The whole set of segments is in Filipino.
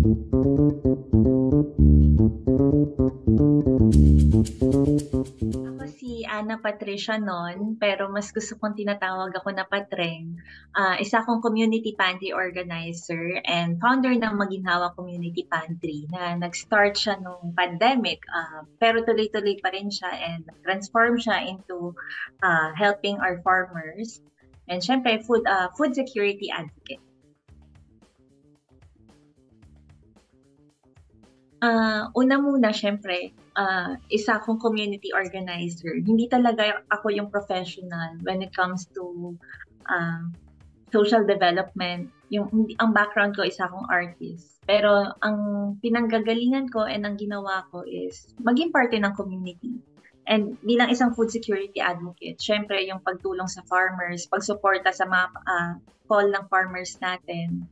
Ako si Ana Patricia noon, pero mas gusto kong tinatawag ako na Patreng. Isa akong community pantry organizer and founder ng Maginhawa Community Pantry na nag-start siya nung pandemic. Pero tuloy-tuloy pa rin siya and transform siya into helping our farmers and syempre food security advocate. Una muna syempre, isa akong community organizer. Hindi talaga ako yung professional when it comes to ah, social development. Ang background ko isa akong artist. Pero ang pinanggagalingan ko and ang ginawa ko is maging parte ng community. And bilang isang food security advocate, syempre yung pagtulong sa farmers, pagsuporta sa mga call ng farmers natin,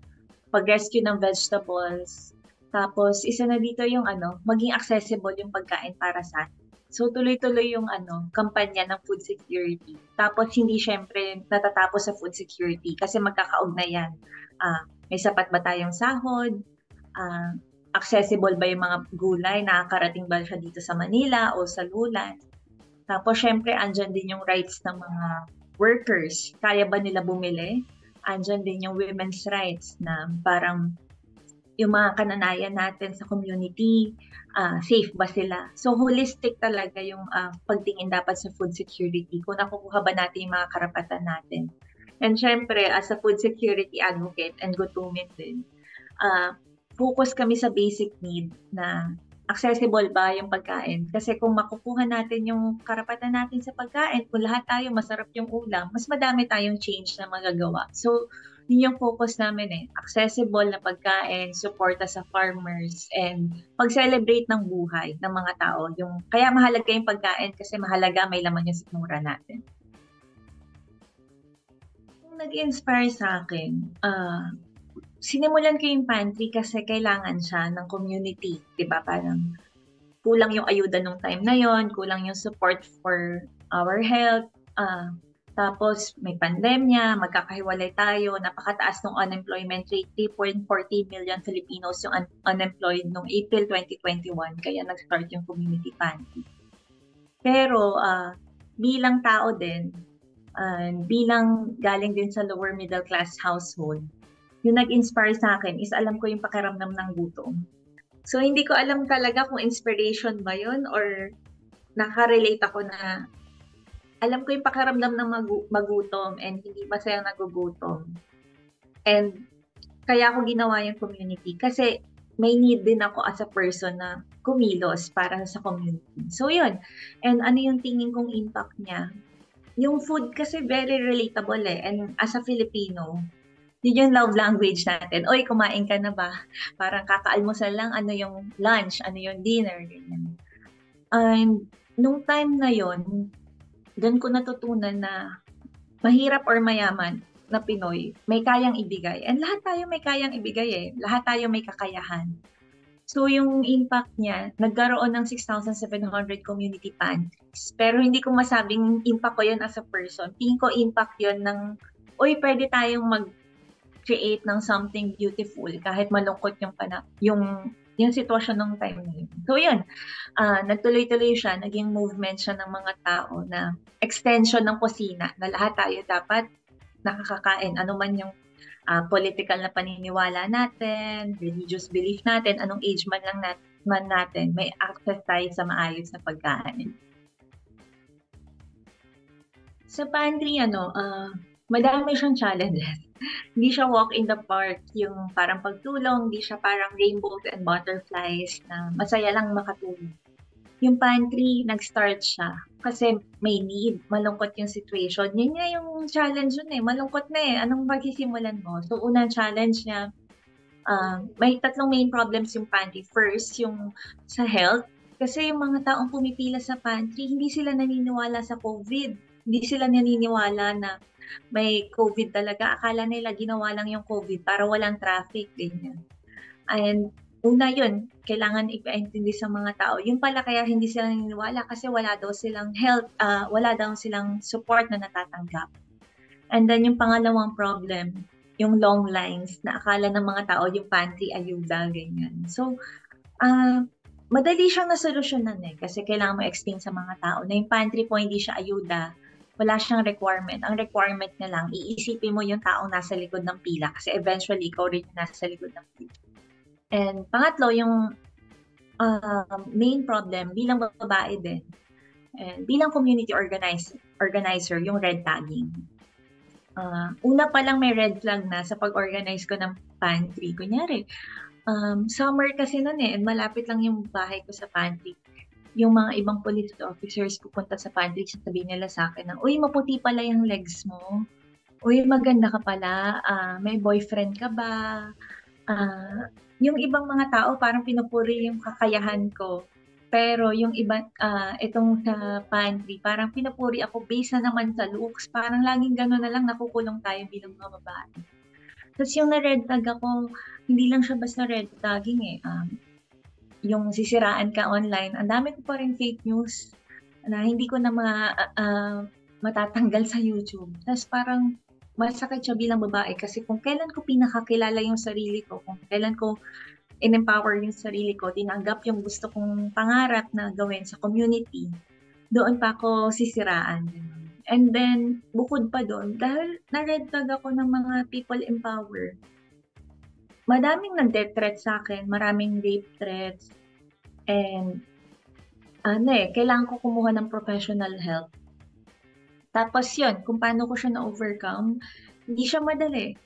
pag-rescue ng vegetables. Tapos, isa na dito yung maging accessible yung pagkain para sa atin. So, tuloy-tuloy yung kampanya ng food security. Tapos, hindi syempre natatapos sa food security kasi magkakaugnayan. May sapat ba tayong sahod? Ah, accessible ba yung mga gulay? Nakakarating ba siya dito sa Manila o sa Lulan? Tapos, syempre, andyan din yung rights ng mga workers. Kaya ba nila bumili? Andyan din yung women's rights na parang yung mga kananayan natin sa community, safe ba sila? So holistic talaga yung pagtingin dapat sa food security, kung nakukuha ba natin yung mga karapatan natin. And syempre, as a food security advocate and gutumin din, focus kami sa basic need na accessible ba yung pagkain. Kasi kung makukuha natin yung karapatan natin sa pagkain, kung lahat tayo masarap yung ulam, mas madami tayong change na magagawa. So, yun yung focus namin accessible na pagkain, suporta sa farmers, and pag-celebrate ng buhay ng mga tao. Kaya mahalaga yung pagkain kasi mahalaga may laman yung sikmura natin. Yung nag-inspire sa akin, sinimulan ko yung pantry kasi kailangan siya ng community, 'di ba? Parang kulang yung ayuda nung time na yon, kulang yung support for our health. Tapos may pandemya, magkakahiwalay tayo, napakataas ng unemployment rate, 3.40 million Filipinos yung unemployed noong April 2021, kaya nag-start yung community pantry. Pero bilang tao din, bilang galing din sa lower middle class household, yung nag-inspire sa akin is alam ko yung pakiramdam ng gutom. So, hindi ko alam talaga kung inspiration ba yun or nakarelate ako na alam ko yung pakiramdam ng magutom and hindi masayang nagugutom. And kaya ako ginawa yung community kasi may need din ako as a person na kumilos para sa community. So, yun. And ano yung tingin kong impact niya? Yung food kasi very relatable And as a Filipino, yun yung love language natin. Oy, kumain ka na ba? Parang kakaalmusal lang, ano yung lunch, ano yung dinner, ganyan. And nung time na yon, doon ko natutunan na mahirap or mayaman na Pinoy, may kayang ibigay. And lahat tayo may kayang ibigay Lahat tayo may kakayahan. So yung impact niya, nagkaroon ng 6,700 community pantries. Pero hindi ko masabing impact ko yun as a person. Tingin ko impact yun ng, pwede tayong create ng something beautiful kahit malungkot yung sitwasyon ng time na yun. So yun, nagtuloy-tuloy siya, naging movement siya ng mga tao na extension ng kusina na lahat tayo dapat nakakakain. Ano man yung political na paniniwala natin, religious belief natin, anong age man natin, may access tayo sa maayos na pagkain. Sa pantry, madami siyang challenges. Hindi siya walk in the park, yung parang pagtulong, hindi siya parang rainbows and butterflies na masaya lang makatulong. Yung pantry, nag-start siya kasi may need, malungkot yung situation. Yan nga yung challenge yun malungkot na Anong magsisimulan mo? So, unang challenge niya, may tatlong main problems yung pantry. First, yung sa health. Kasi yung mga taong pumipila sa pantry, hindi sila naniniwala sa COVID. Hindi sila naniniwala na may COVID talaga. Akala nila ginawa lang yung COVID para walang traffic, ganyan. And una yun, kailangan ipaintindi sa mga tao. Yung pala kaya hindi sila naniniwala kasi wala daw silang health, wala daw silang support na natatanggap. And then yung pangalawang problem, yung long lines na akala ng mga tao yung pantry ayuda, ganyan. So, madali siyang nasolusyonan kasi kailangan mo explain sa mga tao na yung pantry po hindi siya ayuda, wala siyang requirement. Ang requirement na lang, iisipin mo yung taong nasa likod ng pila kasi eventually ikaw rin yung nasa likod ng pila. And pangatlo, yung main problem bilang babae din, and bilang community organizer, yung red tagging. Una pa lang may red flag na sa pag-organize ko ng pantry. Kunyari, summer kasi nun and malapit lang yung bahay ko sa pantry. Yung mga ibang police officers pupunta sa pantry, sasabihin nila sa akin na, uy, maputi pala yung legs mo. Uy, maganda ka pala. May boyfriend ka ba? Yung ibang mga tao parang pinupuri yung kakayahan ko. Pero yung iba, itong sa pantry, parang pinupuri ako based na naman sa looks. Parang laging gano'n na lang nakukulong tayo bilang mga babae. Tapos yung na-red tag ako, hindi lang siya basta red tagging yung sisiraan ka online, ang dami ko pa rin fake news na hindi ko na matatanggal sa YouTube. Tapos parang masakit siya bilang babae kasi kung kailan ko pinakakilala yung sarili ko, kung kailan ko in-empower yung sarili ko, tinanggap yung gusto kong pangarap na gawin sa community, doon pa ako sisiraan. And then, bukod pa doon, dahil na-red tag ako ng mga people empower, madaming nag-death threat sa akin, maraming rape threats, and kailangan ko kumuha ng professional help. Tapos yun, kung paano ko siya na-overcome, hindi siya madali.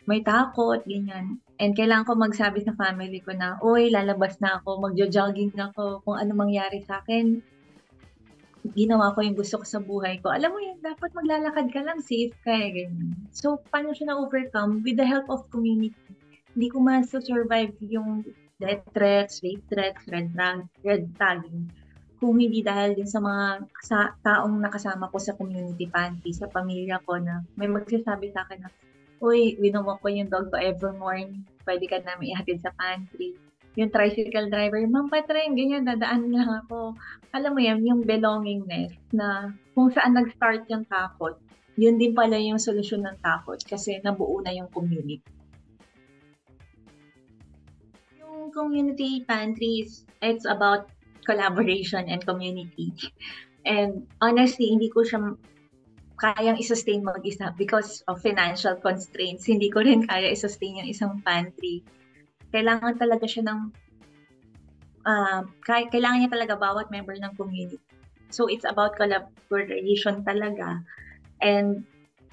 May takot, ganyan. And kailangan ko magsabi sa family ko na, uy, lalabas na ako, magjo-jogging na ako, kung ano mangyari sa akin, ginawa ko yung gusto ko sa buhay ko. Alam mo yun, dapat maglalakad ka lang, safe ka ganyan. So, paano siya na-overcome? With the help of community. Hindi ko ma-survive yung death threats, rape threats, red tagging. Kung hindi dahil din sa mga taong nakasama ko sa community pantry, sa pamilya ko na may magsasabi sa akin na, uy, winuwalk ko yung dog ko every morning, pwede ka namin ihatid sa pantry. Yung tricycle driver, ma'am, patring, ganyan, dadaan lang ako. Alam mo yan, yung belongingness na kung saan nag-start yung takot, yun din pala yung solusyon ng takot kasi nabuo na yung community. Yung community pantries, it's about collaboration and community. And honestly, hindi ko siya kayang i-sustain mag-isa because of financial constraints. Hindi ko rin kaya i-sustain yung isang pantry. Kailangan talaga siya ng kailangan niya talaga bawat member ng community. So it's about collaboration talaga. And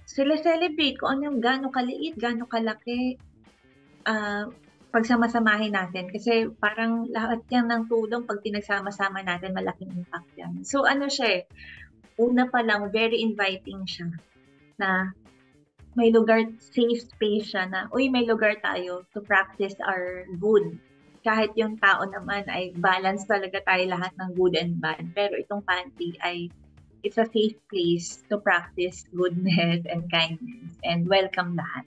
sila celebrate kung ano yung gaano kaliit, gaano kalaki pagsamasamahin natin. Kasi parang lahat yan ng tulong pag pinagsama-sama natin, malaking impact yan. So ano siya una pa lang, very inviting siya na may lugar, safe space siya na, uy, may lugar tayo to practice our good. Kahit yung tao naman ay balance talaga tayo lahat ng good and bad. Pero itong pantry ay it's a safe place to practice goodness and kindness and welcome lahat.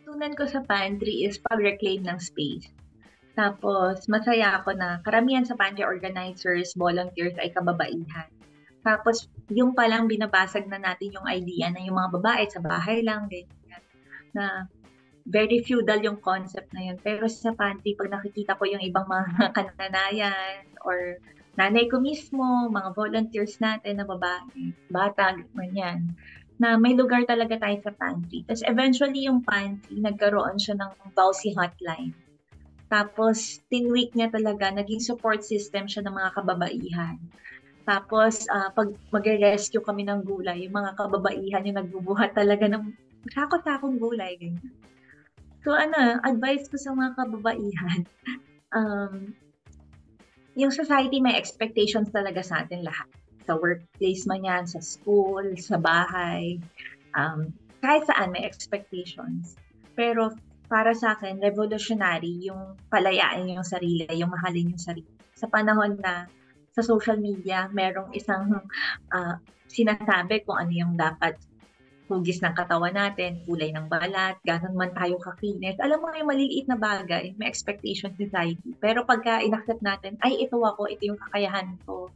Tunan ko sa pantry is pag-reclaim ng space. Tapos, masaya ako na karamihan sa pantry organizers, volunteers ay kababaihan. Tapos, yung palang binabasag na natin yung idea na yung mga babae sa bahay lang, ganyan, na very feudal yung concept na yun. Pero sa pantry, pag nakikita ko yung ibang mga kananayan or nanay ko mismo, mga volunteers natin na babae, bata, ganyan, na may lugar talaga tayo sa pantry. Tapos eventually yung pantry, nagkaroon siya ng Bausi hotline. Tapos, tinweak niya talaga, naging support system siya ng mga kababaihan. Tapos, pag mag-rescue kami ng gulay, yung mga kababaihan yung nagbubuhat talaga ng sako-sakong gulay. Ganyan. So, advice ko sa mga kababaihan, yung society may expectations talaga sa atin lahat. Sa workplace man yan, sa school, sa bahay, kahit saan may expectations. Pero, para sa akin, revolutionary yung palayain yung sarili, yung mahalin yung sarili. Sa panahon na sa social media, merong isang sinasabi kung ano yung dapat hugis ng katawan natin, kulay ng balat, gano'n man tayo kakinis. Alam mo yung maliliit na bagay, may expectation society. Pero pagka inaccept natin, ay ito ako, ito yung kakayahan ko.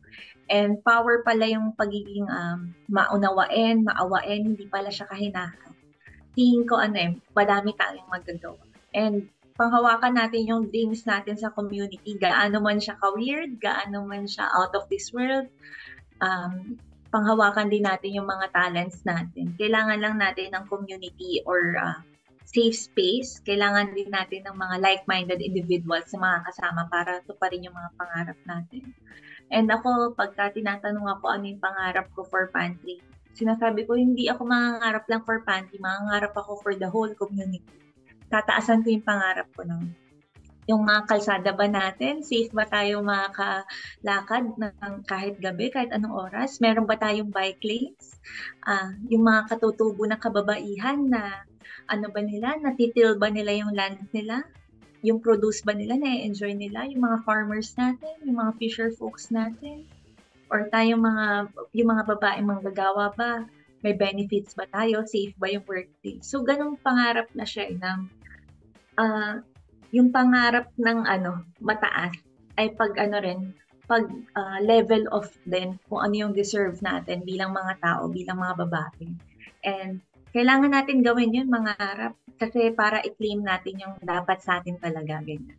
And power pala yung pagiging maunawain, maawain, hindi pala siya kahinahan. Tingin ko madami tayong magagawa. And panghawakan natin yung dreams natin sa community, gaano man siya ka-weird, gaano man siya out of this world, panghawakan din natin yung mga talents natin. Kailangan lang natin ng community or safe space. Kailangan din natin ng mga like-minded individuals sa mga kasama para tuparin yung mga pangarap natin. And ako, pagka tinatanong ako ano yung pangarap ko for pantry, sinasabi ko, hindi ako mangangarap lang for pantry, mangangarap ako for the whole community. Tataasan ko yung pangarap ko nun. Yung mga kalsada ba natin, safe ba tayo makakalakad ng kahit gabi, kahit anong oras? Meron ba tayong bike lanes? Yung mga katutubo na kababaihan na ano ba nila, natitil ba nila yung land nila? Yung produce ba nila, na-enjoy nila? Yung mga farmers natin, yung mga fisher folks natin? Or yung mga babaeng manggagawa ba? May benefits ba tayo? Safe ba yung workplace? So, ganong pangarap na siya yung pangarap ng mataas ay pag level of din kung ano yung deserve natin bilang mga tao, bilang mga babae. And kailangan natin gawin yun, mangarap, kasi para i-claim natin yung dapat sa atin talaga. Ganyan.